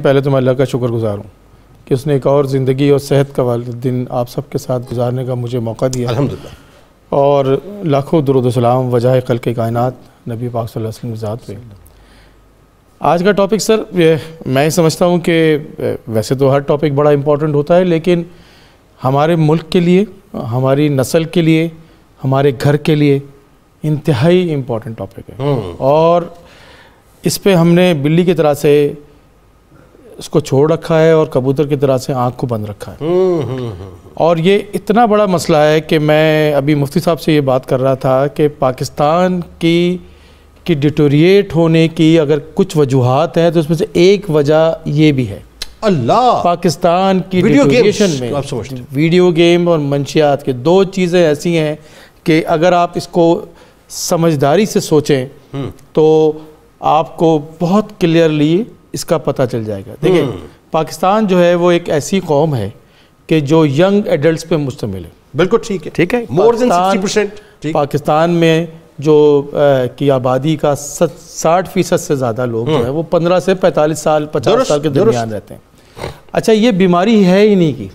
پہلے تو میں اللہ کا شکر گزار ہوں کہ اس نے ایک اور زندگی اور صحت کا دن آپ سب کے ساتھ گزارنے کا مجھے موقع دیا الحمدللہ، اور لاکھوں درود و سلام وجہ خلق کائنات نبی پاک صلی اللہ علیہ وسلم کی ذات پہ۔ آج کا ٹاپک سر میں سمجھتا ہوں کہ ویسے تو ہر ٹاپک بڑا امپورٹنٹ ہوتا ہے، لیکن ہمارے ملک کے لیے، ہماری نسل کے لیے، ہمارے گھر کے لیے انتہائی امپورٹنٹ ٹاپک ہے، اور اس پہ ہم نے بلی کی طرح سے اس کو چھوڑ رکھا ہے اور کبوتر کی طرح سے آنکھ کو بند رکھا ہے۔ اور یہ اتنا بڑا مسئلہ ہے کہ میں ابھی مفتی صاحب سے یہ بات کر رہا تھا کہ پاکستان کی ڈیٹوریٹ ہونے کی اگر کچھ وجوہات ہیں تو اس میں سے ایک وجہ یہ بھی ہے، اللہ پاکستان کی ڈیٹوریشن میں ویڈیو گیم اور منشیات کے دو چیزیں ایسی ہیں کہ اگر آپ اس کو سمجھداری سے سوچیں تو آپ کو بہت کلیئرلی اس کا پتہ چل جائے گا۔ دیکھیں، پاکستان جو ہے وہ ایک ایسی قوم ہے کہ جو ینگ ایڈلٹس پہ مشتمل ہے۔ بالکل ٹھیک ہے، مور دین 60%۔ پاکستان میں جو کی آبادی کا 60% سے زیادہ لوگ جو ہے وہ 15 سے 45 سال 50 سال کے درمیان رہتے ہیں۔ اچھا، یہ بیماری ہے ہی نہیں کی،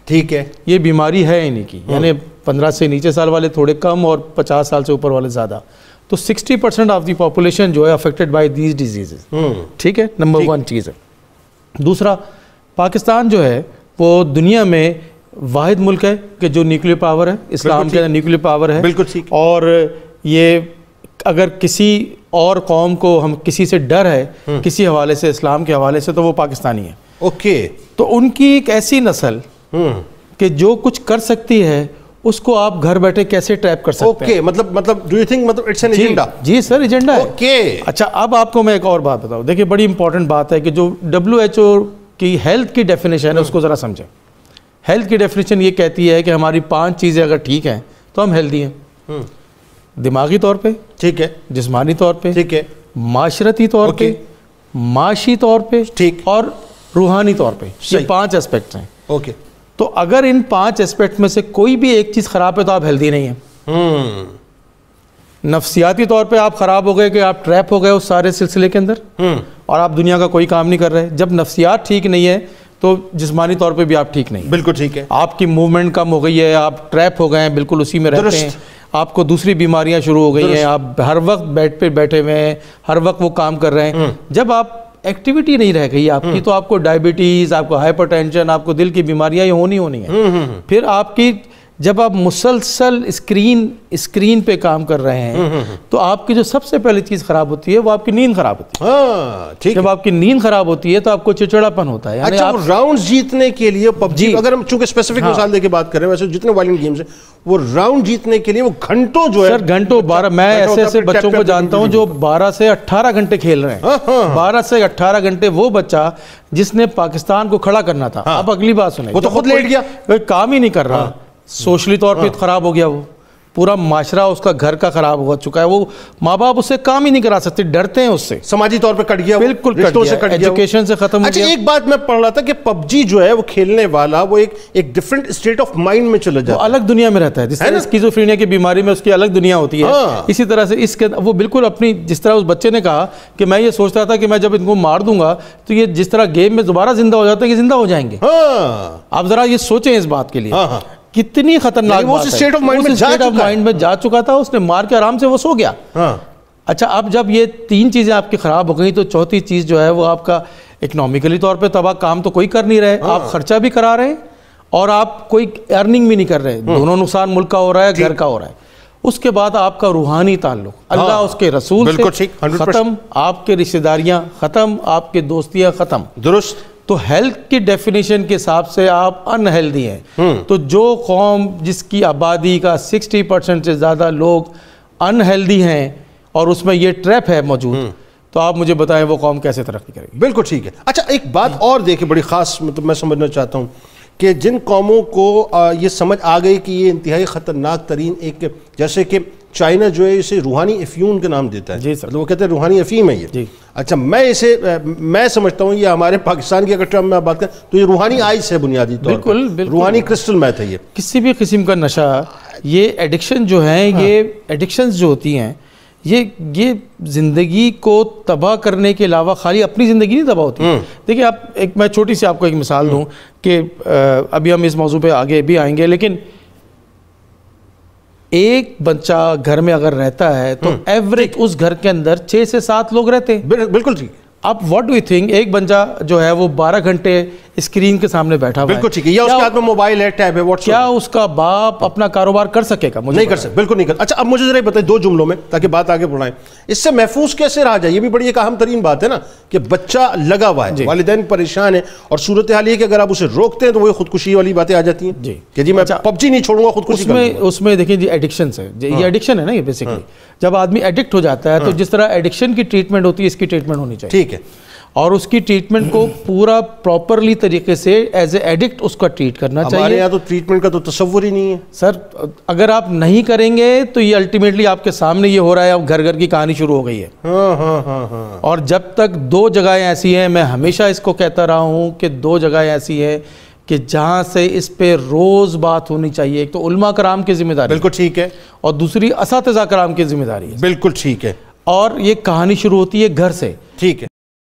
ٹھیک ہے، یہ بیماری ہے ہی نہیں کی، یعنی 15 سے نیچے سال والے تھوڑے کم اور 50 سال سے اوپر والے زیادہ، تو 60% آف دی پاپولیشن جو ہے افیکٹڈ بائی دیز ڈیزیزز، ٹھیک ہے، نمبر 1 چیز ہے۔ دوسرا، پاکستان جو ہے وہ دنیا میں واحد ملک ہے کہ جو نیوکلیر پاور ہے، اسلام کے نیوکلیر پاور ہے، بالکل ٹھیک، اور یہ اگر کسی اور قوم کو ہم کسی سے ڈر ہے کسی حوالے سے، اسلام کے حوالے سے، تو وہ پاکستانی ہے۔ اوکے، تو ان کی ایک ایسی نسل کہ جو کچھ کر سکتی ہے اس کو آپ گھر بیٹھے کیسے ٹریپ کر سکتے ہیں؟ مطلب do you think it's an agenda? جی سر، ایجنڈا ہے۔ اوکے، اچھا، اب آپ کو میں ایک اور بات بتاؤں۔ دیکھیں، بڑی امپورٹنٹ بات ہے کہ جو WHO کی ہیلتھ کی ڈیفینیشن ہے اس کو ذرا سمجھیں۔ ہیلتھ کی ڈیفینیشن یہ کہتی ہے کہ ہماری 5 چیزیں اگر ٹھیک ہیں تو ہم ہیلدی ہیں، دماغی طور پہ، ٹھیک ہے، جسمانی طور پہ، ٹھیک ہے، معاشرتی طور پہ، معاشی طور پہ، ٹھیک، اور روحانی طور پہ۔ یہ 5 اسپیکٹس ہیں۔ اوکے، تو اگر ان 5 اسپیکٹ میں سے کوئی بھی ایک چیز خراب ہے تو آپ ہیلدی نہیں ہیں۔ نفسیاتی طور پہ آپ خراب ہو گئے کہ آپ ٹریپ ہو گئے اس سارے سلسلے کے اندر اور آپ دنیا کا کوئی کام نہیں کر رہے۔ جب نفسیات ٹھیک نہیں ہے تو جسمانی طور پہ بھی آپ ٹھیک نہیں۔ بالکل ٹھیک ہے، آپ کی موومنٹ کم ہو گئی ہے، آپ ٹریپ ہو گئے ہیں، بالکل اسی میں رہتے ہیں، آپ کو دوسری بیماریاں شروع ہو گئی ہیں، آپ ہر وقت بیڈ پہ بیٹھے ہوئے ہیں، ہر وقت وہ کام کر رہے ہیں۔ جب آپ ایکٹیویٹی نہیں رہ گئی آپ کی تو آپ کو ڈائبٹیز، آپ کو ہائپر ٹینشن، آپ کو دل کی بیماریاں یہ ہونی ہیں۔ پھر آپ کی جب آپ مسلسل اسکرین پہ کام کر رہے ہیں تو آپ کی جو سب سے پہلی چیز خراب ہوتی ہے وہ آپ کی نیند خراب ہوتی ہے۔ جب آپ کی نیند خراب ہوتی ہے تو آپ کو چڑچڑاپن ہوتا ہے۔ اچھا، وہ راؤنڈز جیتنے کے لیے پبجی، اگر ہم چونکہ اسپیسیفک مثال دے کے بات کر رہے ہیں، ویسے جتنے وائلنٹ گیمز ہیں وہ راؤنڈ جیتنے کے لیے وہ گھنٹوں جو ہے، سر گھنٹوں 12، میں ایسے بچوں کو جانتا ہوں جو 12 سے 18 گھنٹے کھیل رہے ہیں۔ 12 سے 18 گھنٹے وہ بچہ جس نے پاکستان کو کھڑا کرنا تھا، اب اگلی بات سنیں، وہ تو خود لیٹ گیا، کوئی کام ہی نہیں کر رہا، سوشلی طور پہ خراب ہو گیا، وہ پورا معاشرہ اس کا گھر کا خراب ہو چکا ہے، وہ ماں باپ اس سے کام ہی نہیں کرا سکتے، ڈرتے ہیں اس سے، سماجی طور پہ کٹ گیا، بالکل کٹ گیا، ایجوکیشن سے ختم ہو گیا۔ ایک بات میں پڑھ رہا تھا کہ پبجی جو ہے وہ کھیلنے والا وہ ایک ڈیفرنٹ اسٹیٹ آف مائنڈ میں چلا جاتا ہے، الگ دنیا میں رہتا ہے، جس طرح اسکیزوفرینیا کی بیماری میں اس کی الگ دنیا ہوتی ہے، اسی طرح سے اس کے وہ بالکل اپنی، جس طرح اس بچے نے کہا کہ میں یہ سوچتا تھا کہ میں جب ان کو مار دوں گا تو یہ جس طرح گیم میں دوبارہ زندہ ہو جاتے ہیں کہ زندہ ہو جائیں گے۔ آپ ذرا یہ سوچیں اس بات کے لیے کتنی خطرناک بات ہے۔ اسٹیٹ آف مائنڈ میں جا چکا تھا، اس نے مار کے آرام سے وہ سو گیا۔ اچھا، اب جب یہ 3 چیزیں آپ کی خراب ہو گئی تو چوتھی چیز جو ہے وہ آپ کا اکنامیکلی طور پہ تباہ، کام تو کوئی کر نہیں رہے، آپ خرچہ بھی کرا رہے ہیں اور آپ کوئی ارننگ بھی نہیں کر رہے، دونوں نقصان ملک کا ہو رہا ہے، گھر کا ہو رہا ہے۔ اس کے بعد آپ کا روحانی تعلق اللہ اس کے رسول سے ختم، آپ کے رشتہ داریاں ختم، آپ کے دوستیاں ختم، درست۔ تو ہیلتھ کی ڈیفینیشن کے حساب سے آپ ان ہیلدی ہیں۔ تو جو قوم جس کی آبادی کا 60% سے زیادہ لوگ ان ہیلدی ہیں اور اس میں یہ ٹریپ ہے موجود، تو آپ مجھے بتائیں وہ قوم کیسے ترقی کرے گی؟ بالکل ٹھیک ہے۔ اچھا، ایک بات اور دیکھیں بڑی خاص، مطلب میں سمجھنا چاہتا ہوں کہ جن قوموں کو یہ سمجھ آ گئی کہ یہ انتہائی خطرناک ترین ایک، جیسے کہ چائنا جو ہے اسے روحانی افیون کا نام دیتا ہے، جی سر، وہ کہتے ہیں روحانی افیم ہے یہ۔ اچھا، میں سمجھتا ہوں یہ ہمارے پاکستان کی اگر ٹرم میں بات کریں تو یہ روحانی آئس ہے بنیادی طور پر، بالکل روحانی کرسٹل میتھ ہے۔ یہ کسی بھی قسم کا نشہ، یہ ایڈکشن جو ہیں، یہ ایڈکشنز جو ہوتی ہیں یہ زندگی کو تباہ کرنے کے علاوہ خالی اپنی زندگی نہیں تباہ ہوتی. دیکھیں آپ میں چھوٹی سی آپ کو ایک مثال دوں کہ ابھی ہم اس موضوع پہ آگے بھی آئیں گے، لیکن ایک بچہ گھر میں اگر رہتا ہے تو ایوریج اس گھر کے اندر 6 سے 7 لوگ رہتے ہیں. بالکل ٹھیک. اب واٹ ڈو یو تھنک ایک بچہ جو ہے وہ 12 گھنٹے اسکرین کے سامنے بیٹھا ہوا ہے. بالکل ٹھیک ہے. یا اس کے ہاتھ میں موبائل ہے، ٹیب ہے، واٹس ایپ. کیا اس کا باپ اپنا کاروبار کر سکے گا؟ نہیں کر سکتا، بالکل نہیں کرتا. اچھا اب مجھے ذرا بتائیں 2 جملوں میں تاکہ بات آگے بڑھائیں، اس سے محفوظ کیسے رہا جائے؟ یہ بھی بڑی ایک اہم ترین بات ہے نا کہ بچہ لگا ہوا ہے، والدین پریشان ہیں، اور صورتحال یہ کہ اگر آپ اسے روکتے ہیں تو وہ خودکشی والی باتیں آ جاتی ہیں کہ جی میں پب جی نہیں چھوڑوں گا، خودکشی. اس میں دیکھیں جی ایڈکشنز ہے، یہ ایڈکشن ہے نا، یہ بیسیکلی جب آدمی ایڈکٹ ہو جاتا ہے تو جس طرح ایڈکشن کی ٹریٹمنٹ ہوتی ہے اس کی ٹریٹمنٹ ہونی چاہیے. ٹھیک ہے. اور اس کی ٹریٹمنٹ کو پورا پراپرلی طریقے سے ایز اے ایڈکٹ اس کا ٹریٹ کرنا چاہیے. ہمارے یہاں تو ٹریٹمنٹ کا تو تصور ہی نہیں ہے سر. اگر آپ نہیں کریں گے تو یہ الٹیمیٹلی آپ کے سامنے یہ ہو رہا ہے، اب گھر گھر کی کہانی شروع ہو گئی ہے. اور جب تک 2 جگہیں ایسی ہیں، میں ہمیشہ اس کو کہتا رہا ہوں کہ 2 جگہیں ایسی ہیں کہ جہاں سے اس پہ روز بات ہونی چاہیے. ایک تو علماء کرام کی ذمہ داری، بالکل ٹھیک ہے، اور دوسری اساتذہ کرام کی ذمہ داری ہے. بالکل ٹھیک ہے. اور یہ کہانی شروع ہوتی ہے گھر سے. ٹھیک ہے.